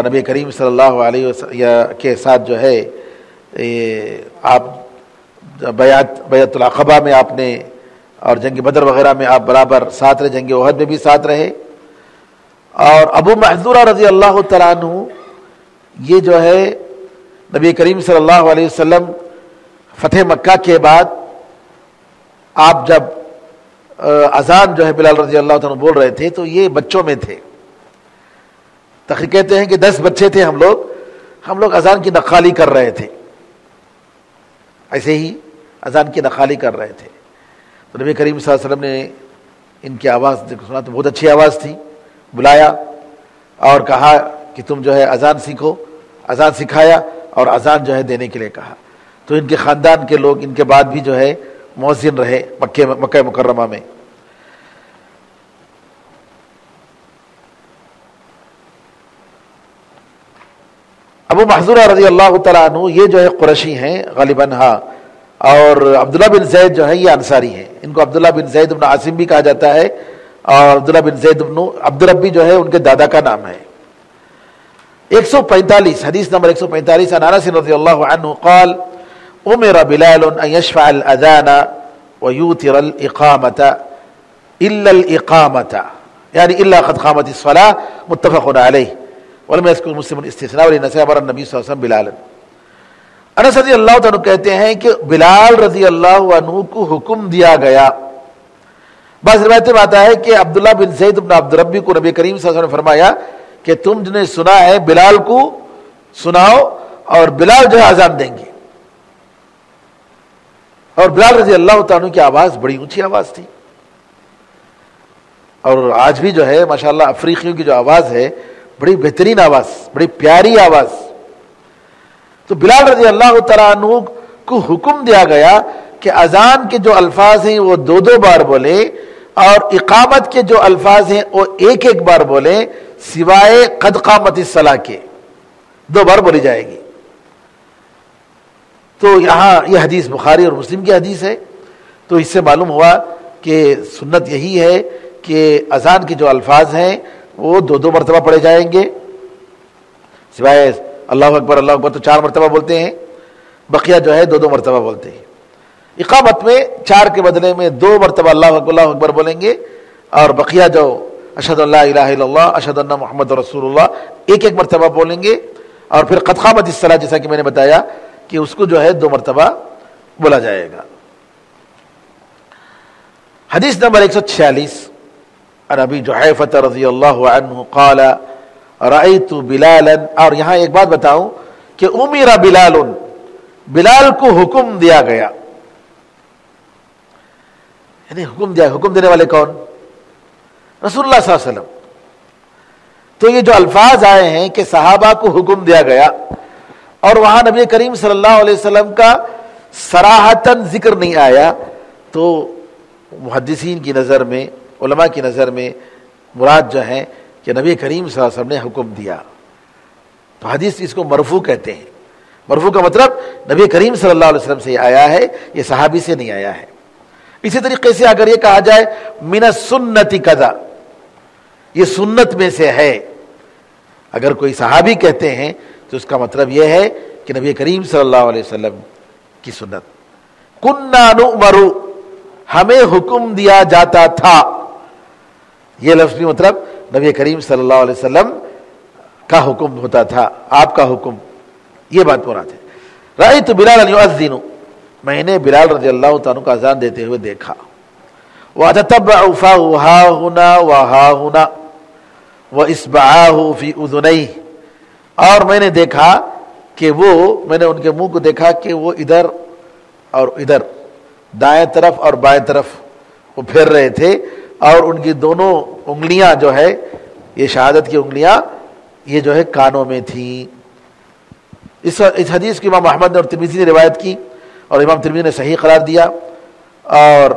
نبی کریم صلی اللہ علیہ وسلم کے ساتھ جو ہے آپ بیعت العقبہ میں آپ نے اور جنگ بدر وغیرہ میں آپ برابر ساتھ رہے, جنگ احد میں بھی ساتھ رہے. اور ابو محذورہ رضی اللہ تعالیٰ عنہ یہ جو ہے نبی کریم صلی اللہ علیہ وسلم فتح مکہ کے بعد آپ جب اذان جو ہے بلال رضی اللہ عنہ بول رہے تھے تو یہ بچوں میں تھے. تقریباً کہتے ہیں کہ 10 بچے تھے ہم لوگ اذان کی نقالی کر رہے تھے, ایسے ہی اذان کی نقالی کر رہے تھے. تو نبی کریم صلی اللہ علیہ وسلم نے ان کی آواز سنا تو بہت اچھی آواز تھی, بلایا اور کہا کہ تم جو ہے اذان سیکھو. اذان سکھایا اور اذان جو ہے دینے کے لیے کہا. تو ان کے خاندان کے لوگ ان کے بعد بھی جو ہے مؤذن رہے مکہ مکرمہ میں. ابو محذورہ رضی اللہ تعالیٰ عنہ یہ جو ہے قریشی ہیں غالباً, ہاں, اور عبداللہ بن زید جو ہے یہ انصاری ہیں. ان کو عبداللہ بن زید بن عاصم بھی کہا جاتا ہے, اور عبداللہ بن زید بن عبد ربی جو ہے ان کے دادا کا نام ہے. 145 حدیث نمبر 145 عن انس رضی اللہ عنہ قال امر بلال ان يشفع الاذان ويوتر الاقامة الا الاقامة یعنی الا قد قامت الصلاة متفق علیہ ولم يذكر مسلم الاستثناء ولنساء امر النبي صلی اللہ علیہ وسلم بلالا. انس رضی اللہ عنہ کہتے ہیں کہ بلال رضی اللہ عنہ کو حکم دیا گیا. بعض روایتیں میں آتا ہے کہ عبداللہ بن زید بن عبد ربی کو نبی کریم صلی اللہ علیہ وسلم نے فرمایا کہ تم جنہیں سنا ہے بلال کو سناؤ, اور بلال جو ہے اذان دیں گے. اور بلال رضی اللہ تعالیٰ عنہ کی آواز بڑی اونچی آواز تھی, اور آج بھی جو ہے ماشاءاللہ افریقیوں کی جو آواز ہے بڑی بہترین آواز, بڑی پیاری آواز. تو بلال رضی اللہ تعالیٰ عنہ کو حکم دیا گیا کہ اذان کے جو الفاظ ہیں وہ 2 بار بولے, اور اقامت کے جو الفاظ ہیں وہ 1 بار بولے, سوائے قد قامت الصلاۃ کے 2 بار بولی جائے گی. تو یہاں یہ حدیث بخاری اور مسلم کی حدیث ہے. تو اس سے معلوم ہوا کہ سنت یہی ہے کہ اذان کے جو الفاظ ہیں وہ 2 مرتبہ پڑھے جائیں گے, سوائے اللہ اکبر تو 4 مرتبہ بولتے ہیں, بقیہ جو ہے 2 مرتبہ بولتے ہیں. اقامت میں 4 کے بدلے میں 2 مرتبہ اللہ اکبر بولیں گے, اور بقیہ جو اشہد ان لا الہ الا اللہ اشہد ان محمد رسول اللہ 1 مرتبہ بولیں گے. اور پھر قد قامت الصلاۃ جیسا کہ میں نے بتایا کہ اس کو جو ہے 2 مرتبہ بولا جائے گا. حدیث نمبر 146 عن ابی جحیفہ رضی اللہ عنہ قال رأیت بلالا. اور یہاں ایک بات بتاؤں کہ امیر بلال کو حکم دیا گیا, یعنی حکم دینے والے کون؟ رسول اللہ صلی اللہ علیہ وسلم. تو یہ جو الفاظ آئے ہیں کہ صحابہ کو حکم دیا گیا, اور وہاں نبی کریم صلی اللہ علیہ وسلم کا صراحتاً ذکر نہیں آیا, تو محدثین کی نظر میں, علماء کی نظر میں مراد جو ہے کہ نبی کریم صلی اللہ علیہ وسلم نے حکم دیا. تو حدیث اس کو مرفوع کہتے ہیں. مرفوع کا مطلب نبی کریم صلی اللہ علیہ وسلم سے آیا ہے, یہ صحابی سے نہیں آیا ہے. اسی طریقے سے اگر یہ کہا جائے من السنت کذا, یہ سنت میں سے ہے, اگر کوئی صحابی کہتے ہیں تو اس کا مطلب یہ ہے کہ نبی کریم صلی اللہ علیہ وسلم کی سنت. کننا نؤمر, ہمیں حکم دیا جاتا تھا. یہ لفظ بھی مطلب نبی کریم صلی اللہ علیہ وسلم کا حکم ہوتا تھا, آپ کا حکم, یہ بات مراد ہے. رأیت بلال یؤذن, میں نے بلال رضی اللہ تعالیٰ کو اذان دیتے ہوئے دیکھا. وَأَتَتَبَّعُ فَاهُ هَا هُنَا وَهَا هُنَا وَإِصْبَعَاهُ فِي أُذُنَيْهِ, اور میں نے دیکھا کہ میں نے ان کے منہ کو دیکھا کہ وہ ادھر اور ادھر, دائیں طرف اور بائیں طرف وہ پھیر رہے تھے, اور ان کی دونوں انگلیاں جو ہے, یہ شہادت کی انگلیاں, یہ جو ہے کانوں میں تھیں. اس حدیث کو امام احمد نے اور ترمذی نے روایت کی, اور امام ترمذی نے صحیح قرار دیا. اور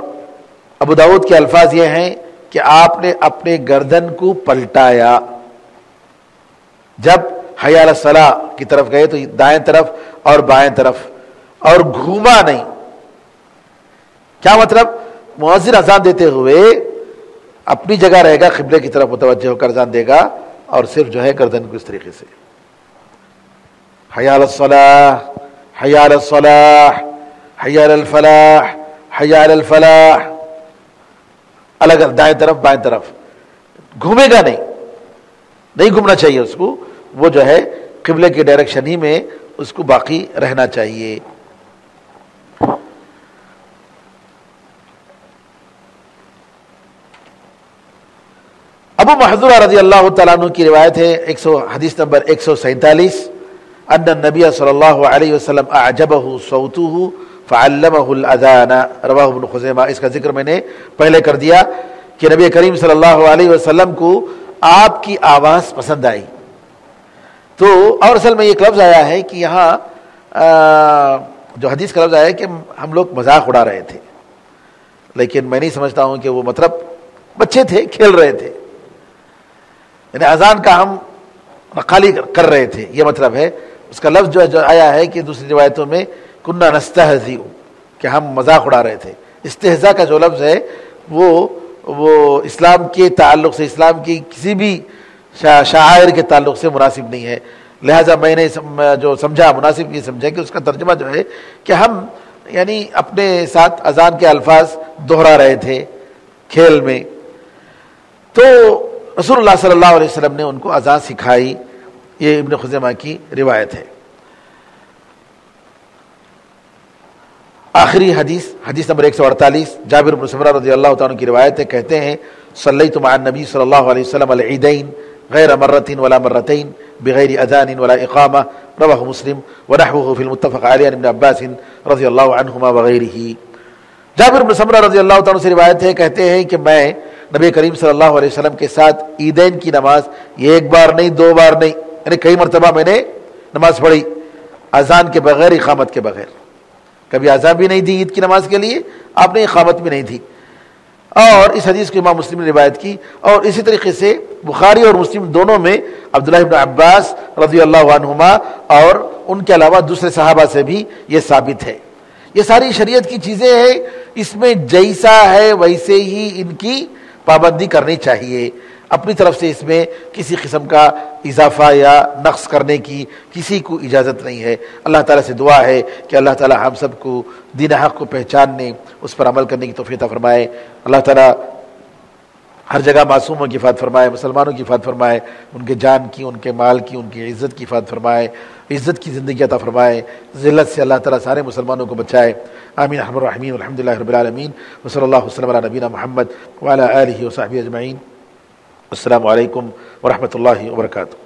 ابو داؤد کے الفاظ یہ ہیں کہ آپ نے اپنے گردن کو پلٹایا جب حی علی الصلاۃ کی طرف گئے, تو دائیں طرف اور بائیں طرف, اور گھوما نہیں. کیا مطلب؟ مؤذن اذان دیتے ہوئے اپنی جگہ رہے گا, قبلے کی طرف متوجہ ہو کر اذان دے گا, اور صرف جو ہے گردن کو اس طریقے سے حی علی الصلاۃ, حی علی الصلاح, حی علی الفلاح, حی علی الفلاح, الگ دائیں طرف بائیں طرف. گھومے گا نہیں گھومنا چاہیے اس کو, وہ جو ہے قبلے کی ڈائریکشن ہی میں اس کو باقی رہنا چاہیے. ابو محذورہ رضی اللہ تعالیٰ عنہ کی روایت ہے, حدیث نمبر 147, ان النبی صلی اللہ علیہ وسلم اعجبہ صوتہ فعلمہ الاذان, رواہ ابن خزیمہ. اس کا ذکر میں نے پہلے کر دیا کہ نبی کریم صلی اللہ علیہ وسلم کو آپ کی آواز پسند آئی. تو اور اصل میں ایک لفظ آیا ہے کہ یہاں جو حدیث کا لفظ آیا ہے کہ ہم لوگ مذاق اڑا رہے تھے, لیکن میں نہیں سمجھتا ہوں کہ وہ مطلب بچے تھے, کھیل رہے تھے, یعنی اذان کا ہم نقالی کر رہے تھے, یہ مطلب ہے. اس کا لفظ جو آیا ہے کہ دوسری روایتوں میں کننا نستہزئ, کہ ہم مذاق اڑا رہے تھے. استہزاء کا جو لفظ ہے وہ اسلام کے تعلق سے, اسلام کی کسی بھی شعائر کے تعلق سے مناسب نہیں ہے. لہذا میں نے جو سمجھا, مناسب یہ سمجھا کہ اس کا ترجمہ جو ہے کہ ہم یعنی اپنے ساتھ اذان کے الفاظ دہرا رہے تھے کھیل میں. تو رسول اللہ صلی اللہ علیہ وسلم نے ان کو اذان سکھائی. یہ ابن خزیمہ کی روایت ہے. آخری حدیث نمبر 148, جابر بن سمرہ رضی اللہ تعالیٰ عنہ کی روایت ہے, کہتے ہیں صلیت مع النبی صلی اللہ علیہ وسلم العیدین غیر مرۃ ولا مرتین بغیر اذان ولا اقامہ, رواہ مسلم ونحوہ فی المتفق علیہ عن ابن عباس رضی اللہ عنہما وغیرہ. جابر بن سمرہ رضی اللہ تعالیٰ عنہ سے روایت ہے, کہتے ہیں کہ میں نبی کریم صلی اللہ علیہ وسلم کے ساتھ عیدین کی نماز, یہ ایک بار نہیں, دو بار نہیں, یعنی کئی مرتبہ میں نے نماز پڑھی اذان کے بغیر, اقامت کے بغیر. کبھی اذان بھی نہیں دی عید کی نماز کے لیے آپ نے, اقامت بھی نہیں دی. اور اس حدیث کو امام مسلم نے روایت کی. اور اسی طریقے سے بخاری اور مسلم دونوں میں عبداللہ ابن عباس رضی اللہ عنہما اور ان کے علاوہ دوسرے صحابہ سے بھی یہ ثابت ہے. یہ ساری شریعت کی چیزیں ہیں, اس میں جیسا ہے ویسے ہی ان کی پابندی کرنی چاہیے. اپنی طرف سے اس میں کسی قسم کا اضافہ یا نقص کرنے کی کسی کو اجازت نہیں ہے. اللہ تعالیٰ سے دعا ہے کہ اللہ تعالیٰ ہم سب کو دین حق کو پہچاننے, اس پر عمل کرنے کی توفیق عطا فرمائے. اللہ تعالیٰ ہر جگہ معصوموں کی حفاظت فرمائے, مسلمانوں کی حفاظت فرمائے, ان کے جان کی, ان کے مال کی, ان کی عزت کی حفاظت فرمائے, عزت کی زندگی عطا فرمائے. ذلت سے اللہ تعالیٰ سارے مسلمانوں کو بچائے. آمین ارحم الراحمین والحمد للہ رب العالمین وصلی اللہ وسلم علی نبینا محمد وعلی آلہ وصحبہ اجمعین. السلام علیکم ورحمۃ اللہ وبرکاتہ.